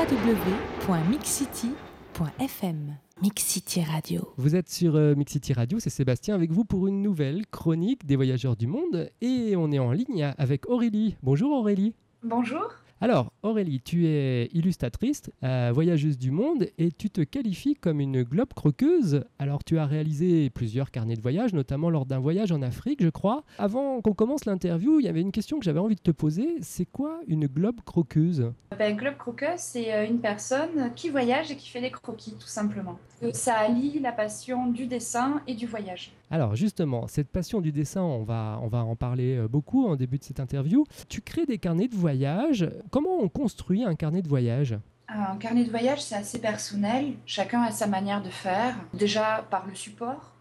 www.mixcity.fm. Mix City Radio. Vous êtes sur Mix City Radio, c'est Sébastien avec vous pour une nouvelle chronique des voyageurs du monde et on est en ligne avec Aurélie. Bonjour Aurélie. Bonjour. Alors Aurélie, tu es illustratrice, voyageuse du monde et tu te qualifies comme une globe croqueuse. Alors tu as réalisé plusieurs carnets de voyage, notamment lors d'un voyage en Afrique je crois. Avant qu'on commence l'interview, il y avait une question que j'avais envie de te poser, c'est quoi une globe croqueuse ? Globe croqueuse, c'est une personne qui voyage et qui fait des croquis tout simplement. Ça allie la passion du dessin et du voyage. Alors justement, cette passion du dessin, on va en parler beaucoup en début de cette interview. Tu crées des carnets de voyage. Comment on construit un carnet de voyage ? Un carnet de voyage, c'est assez personnel. Chacun a sa manière de faire. Déjà par le support,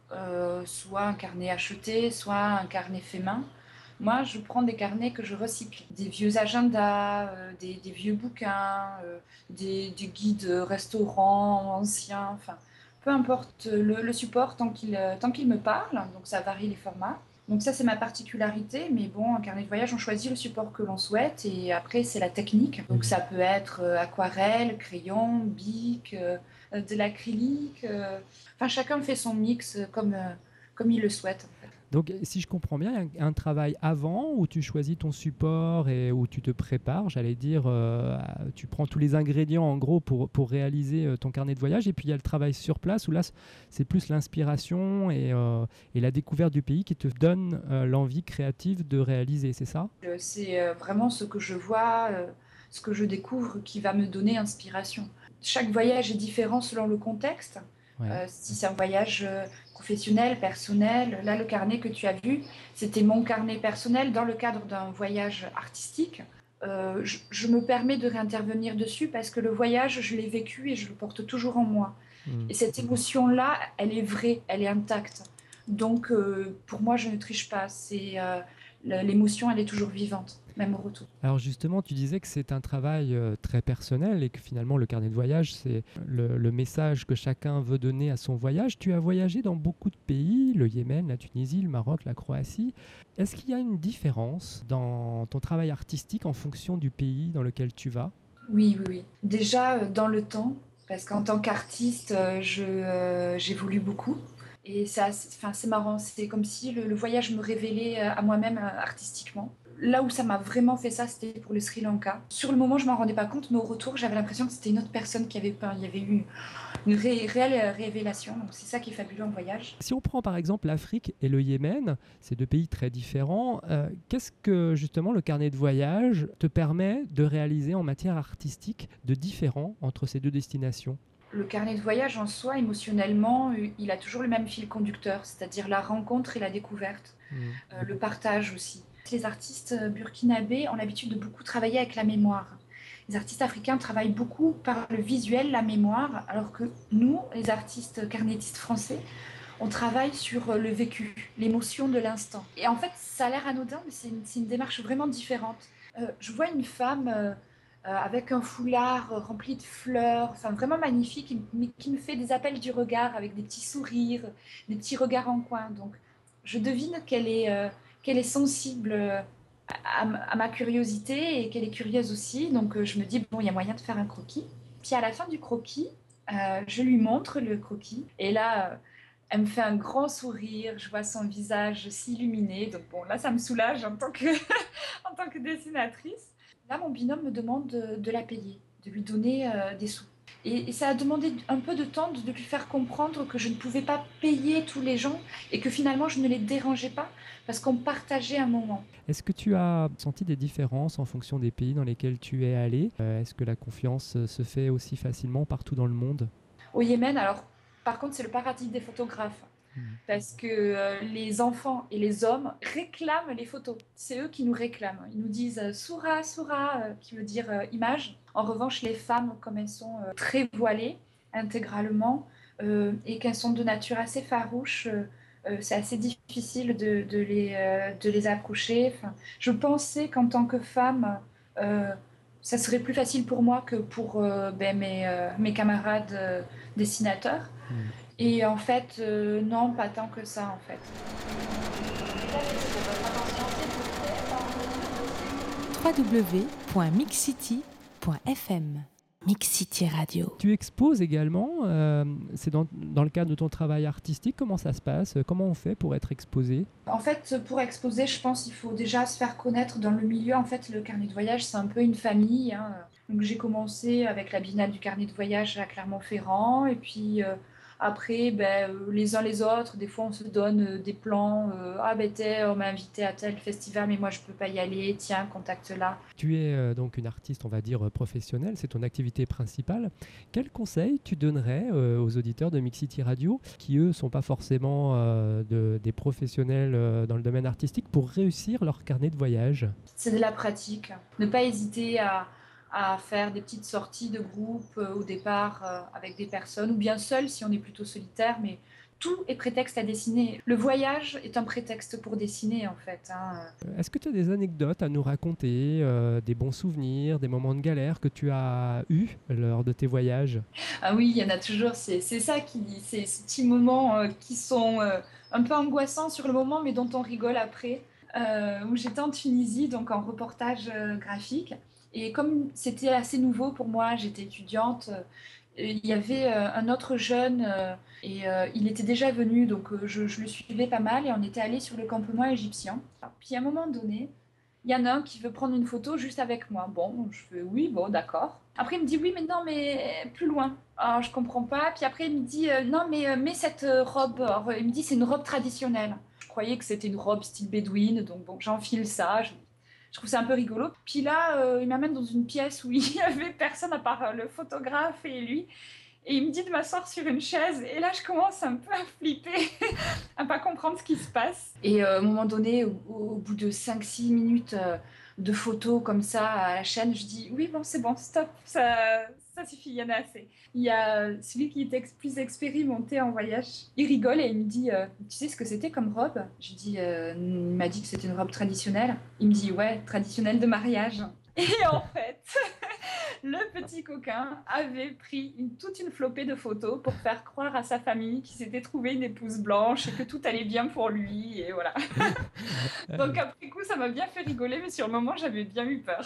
soit un carnet acheté, soit un carnet fait main. Moi, je prends des carnets que je recycle. Des vieux agendas, des vieux bouquins, des guides restaurants anciens, enfin... Peu importe le support tant qu'il me parle, donc ça varie les formats. Donc ça c'est ma particularité, mais bon, en carnet de voyage on choisit le support que l'on souhaite et après c'est la technique. Donc ça peut être aquarelle, crayon, bic, de l'acrylique. Enfin chacun fait son mix comme il le souhaite en fait. Donc, si je comprends bien, il y a un travail avant où tu choisis ton support et où tu te prépares, j'allais dire, tu prends tous les ingrédients en gros pour réaliser ton carnet de voyage. Et puis, il y a le travail sur place où là, c'est plus l'inspiration et la découverte du pays qui te donne l'envie créative de réaliser, c'est ça ? C'est vraiment ce que je vois, ce que je découvre qui va me donner inspiration. Chaque voyage est différent selon le contexte. Ouais. Si c'est un voyage professionnel, personnel, là le carnet que tu as vu, c'était mon carnet personnel dans le cadre d'un voyage artistique. Je me permets de réintervenir dessus parce que le voyage, je l'ai vécu et je le porte toujours en moi. Et cette émotion-là, elle est vraie, elle est intacte. Donc pour moi, je ne triche pas. L'émotion, elle est toujours vivante, même au retour. Alors justement, tu disais que c'est un travail très personnel et que finalement le carnet de voyage, c'est le message que chacun veut donner à son voyage. Tu as voyagé dans beaucoup de pays, le Yémen, la Tunisie, le Maroc, la Croatie. Est-ce qu'il y a une différence dans ton travail artistique en fonction du pays dans lequel tu vas ? Oui. Déjà, dans le temps, parce qu'en tant qu'artiste, j'évolue beaucoup. Et c'est marrant, c'est comme si le voyage me révélait à moi-même artistiquement. Là où ça m'a vraiment fait ça, c'était pour le Sri Lanka. Sur le moment, je ne m'en rendais pas compte, mais au retour, j'avais l'impression que c'était une autre personne qui avait peint. Il y avait eu une réelle révélation. Donc c'est ça qui est fabuleux en voyage. Si on prend par exemple l'Afrique et le Yémen, c'est deux pays très différents, qu'est-ce que justement le carnet de voyage te permet de réaliser en matière artistique de différent entre ces deux destinations ? Le carnet de voyage en soi, émotionnellement, il a toujours le même fil conducteur, c'est-à-dire la rencontre et la découverte, le partage aussi. Les artistes burkinabés ont l'habitude de beaucoup travailler avec la mémoire. Les artistes africains travaillent beaucoup par le visuel, la mémoire, alors que nous, les artistes carnétistes français, on travaille sur le vécu, l'émotion de l'instant. Et en fait, ça a l'air anodin, mais c'est une démarche vraiment différente. Je vois une femme... avec un foulard rempli de fleurs, enfin vraiment magnifique, mais qui me fait des appels du regard avec des petits sourires, des petits regards en coin. Donc, je devine qu'elle est sensible à ma curiosité et qu'elle est curieuse aussi. Donc, je me dis, bon, il y a moyen de faire un croquis. Puis, à la fin du croquis, je lui montre le croquis. Et là, elle me fait un grand sourire. Je vois son visage s'illuminer. Donc, bon, là, ça me soulage en tant que dessinatrice. Là, mon binôme me demande de la payer, de lui donner des sous. Et ça a demandé un peu de temps de lui faire comprendre que je ne pouvais pas payer tous les gens et que finalement, je ne les dérangeais pas parce qu'on partageait un moment. Est-ce que tu as senti des différences en fonction des pays dans lesquels tu es allé ? Est-ce que la confiance se fait aussi facilement partout dans le monde ? Au Yémen, alors, par contre, c'est le paradis des photographes. Parce que les enfants et les hommes réclament les photos. C'est eux qui nous réclament. Ils nous disent Soura, qui veut dire image. En revanche, les femmes, comme elles sont très voilées intégralement et qu'elles sont de nature assez farouche, c'est assez difficile de les approcher. Enfin, je pensais qu'en tant que femme, ça serait plus facile pour moi que pour mes camarades dessinateurs. Et en fait, non, pas tant que ça, en fait. www.mixcity.fm Mix City Radio. Tu exposes également, c'est dans le cadre de ton travail artistique, comment ça se passe? Comment on fait pour être exposé? En fait, pour exposer, je pense qu'il faut déjà se faire connaître dans le milieu. En fait, le carnet de voyage, c'est un peu une famille, hein. Donc, j'ai commencé avec la Biennale du carnet de voyage à Clermont-Ferrand. Et puis, après, les uns les autres, des fois, on se donne des plans. On m'a invité à tel festival, mais moi, je ne peux pas y aller. Tiens, contacte-la. Tu es donc une artiste, on va dire, professionnelle, c'est ton activité principale. Quel conseil tu donnerais aux auditeurs de Mix City Radio, qui eux ne sont pas forcément des professionnels dans le domaine artistique, pour réussir leur carnet de voyage? C'est de la pratique. Ne pas hésiter à faire des petites sorties de groupe au départ avec des personnes, ou bien seul si on est plutôt solitaire, mais tout est prétexte à dessiner. Le voyage est un prétexte pour dessiner, en fait, hein. Est-ce que tu as des anecdotes à nous raconter, des bons souvenirs, des moments de galère que tu as eus lors de tes voyages? Ah oui, il y en a toujours. C'est ça c'est ces petits moments qui sont un peu angoissants sur le moment, mais dont on rigole après. Où j'étais en Tunisie, donc en reportage graphique. Et comme c'était assez nouveau pour moi, j'étais étudiante. Il y avait un autre jeune il était déjà venu, donc je le suivais pas mal et on était allé sur le campement égyptien. Puis à un moment donné, il y en a un qui veut prendre une photo juste avec moi. Bon, je fais oui, bon, d'accord. Après, il me dit oui, mais non, mais plus loin. Alors, je comprends pas. Puis après, il me dit non, mais mets cette robe. Alors, il me dit c'est une robe traditionnelle. Je croyais que c'était une robe style bédouine, donc bon, j'enfile ça. Je trouve ça un peu rigolo. Puis là, il m'amène dans une pièce où il y avait personne à part le photographe et lui. Et il me dit de m'asseoir sur une chaise. Et là, je commence un peu à flipper, à pas comprendre ce qui se passe. Et à un moment donné, au bout de 5-6 minutes de photos comme ça à la chaîne, je dis oui, bon, c'est bon, stop, ça suffit, il y en a assez. Il y a celui qui était plus expérimenté en voyage. Il rigole et il me dit tu sais ce que c'était comme robe? Je dis il m'a dit que c'était une robe traditionnelle. Il me dit ouais, traditionnelle de mariage. Et en fait, le petit coquin avait pris toute une flopée de photos pour faire croire à sa famille qu'il s'était trouvé une épouse blanche et que tout allait bien pour lui. Et voilà. Donc après coup, ça m'a bien fait rigoler, mais sur le moment, j'avais bien eu peur.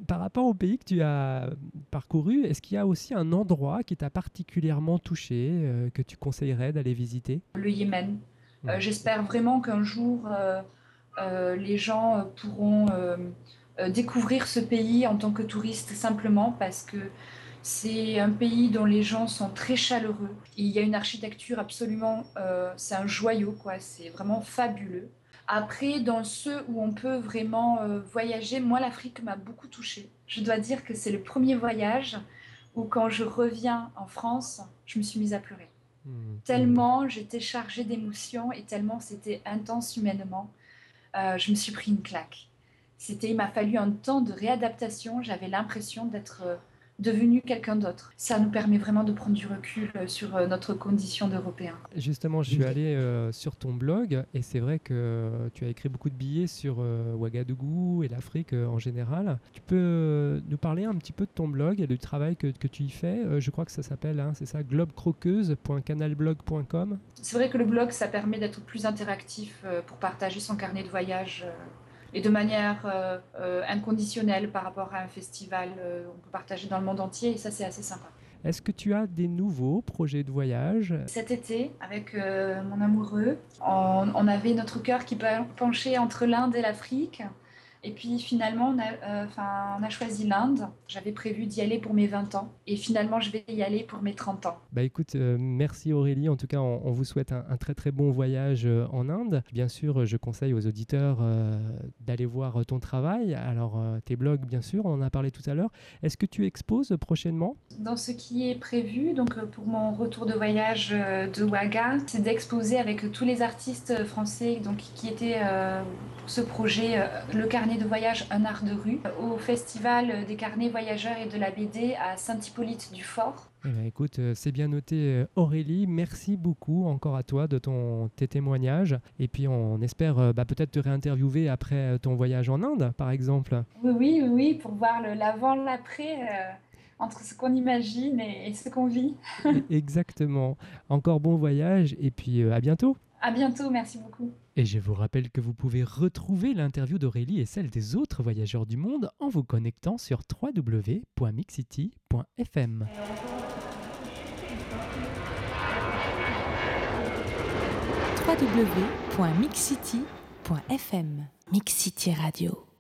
Par rapport au pays que tu as parcouru, est-ce qu'il y a aussi un endroit qui t'a particulièrement touché, que tu conseillerais d'aller visiter? Le Yémen. J'espère vraiment qu'un jour, les gens pourront découvrir ce pays en tant que touristes simplement parce que c'est un pays dont les gens sont très chaleureux. Et il y a une architecture absolument, c'est un joyau, quoi. C'est vraiment fabuleux. Après, dans ceux où on peut vraiment voyager, moi, l'Afrique m'a beaucoup touchée. Je dois dire que c'est le premier voyage où, quand je reviens en France, je me suis mise à pleurer. Tellement j'étais chargée d'émotions et tellement c'était intense humainement, je me suis pris une claque. Il m'a fallu un temps de réadaptation. J'avais l'impression d'être devenue quelqu'un d'autre. Ça nous permet vraiment de prendre du recul sur notre condition d'Européens. Justement, je suis allé sur ton blog et c'est vrai que tu as écrit beaucoup de billets sur Ouagadougou et l'Afrique en général. Tu peux nous parler un petit peu de ton blog et du travail que tu y fais? Je crois que ça s'appelle, c'est ça, globecroqueuse.canalblog.com. C'est vrai que le blog, ça permet d'être plus interactif pour partager son carnet de voyage. Et de manière inconditionnelle par rapport à un festival. On peut partager dans le monde entier et ça, c'est assez sympa. Est-ce que tu as des nouveaux projets de voyage? Cet été, avec mon amoureux, on avait notre cœur qui penchait entre l'Inde et l'Afrique. Et puis finalement, on a choisi l'Inde. J'avais prévu d'y aller pour mes 20 ans. Et finalement, je vais y aller pour mes 30 ans. Bah écoute, merci Aurélie. En tout cas, on vous souhaite un très très bon voyage en Inde. Bien sûr, je conseille aux auditeurs d'aller voir ton travail. Alors, tes blogs, bien sûr, on en a parlé tout à l'heure. Est-ce que tu exposes prochainement? Dans ce qui est prévu, donc pour mon retour de voyage de Ouaga, c'est d'exposer avec tous les artistes français donc, qui étaient pour ce projet le carnet de voyage Un art de rue au festival des carnets voyageurs et de la BD à Saint-Hippolyte-du-Fort. Eh bien, écoute, c'est bien noté Aurélie. Merci beaucoup encore à toi de tes témoignages. Et puis on espère peut-être te réinterviewer après ton voyage en Inde, par exemple. Oui, pour voir l'avant, l'après, entre ce qu'on imagine et ce qu'on vit. Exactement. Encore bon voyage et puis à bientôt. À bientôt, merci beaucoup. Et je vous rappelle que vous pouvez retrouver l'interview d'Aurélie et celle des autres voyageurs du monde en vous connectant sur www.mixcity.fm. www.mixcity.fm. Mix City Radio.